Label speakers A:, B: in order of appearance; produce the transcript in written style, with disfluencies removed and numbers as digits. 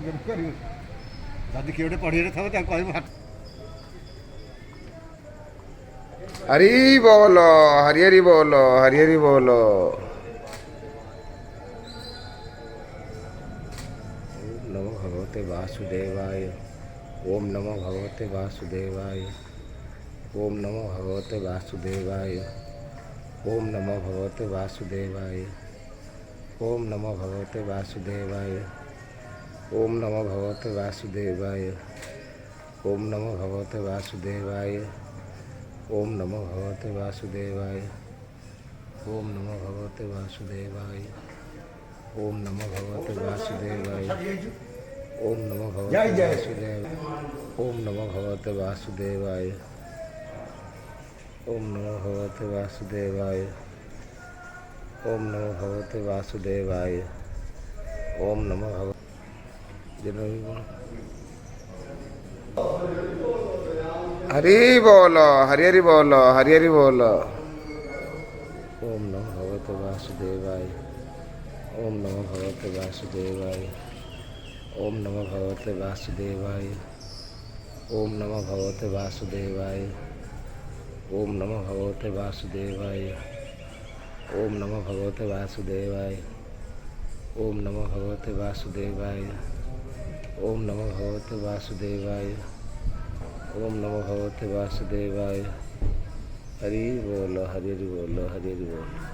A: दादी किए पढ़ी था कह
B: हरी बोलो हरी हरी बोलो हरी हरी बोलो। ओम नमो भगवते वासुदेवाय। ओम नमो भगवते वासुदेवाय। ओम नमो भगवते वासुदेवाय। ओम नमो भगवते वासुदेवाय। ओम नमो भगवते वासुदेवाय। ओम नमो भगवते वासुदेवाय। ओम नमो भगवते वासुदेवाय। ओम नमो भगवते वासुदेवाय। ओम नमो भगवते वासुदेवाय। ओम नमो भगवते वासुदेवाय। ओम नमो भगवते वासुदेवाय। ओम नमो भगवते वासुदेवाय। ओम नमो भगवते वासुदेवाय। ओम नमो भगवते वासुदेवाय। ओम नमो भगवते हरि बोलो हरि हरि बोलो हरि हरि बोलो। ओम नमो भगवते वासुदेवाय। ओम नमो भगवते वासुदेवाय। ओम नमो भगवते वासुदेवाय। ओम नमो भगवते वासुदेवाय। ओम नमो भगवते वासुदेवाय। ओम नमो भगवते वासुदेवाय। ओम नमो भगवते वासुदेवाय। ओम नमो भगवते वासुदेवाय। ओम नमो भगवते वासुदेवाय। हरि बोलो हरि हरि बोलो हरि हरि बोलो।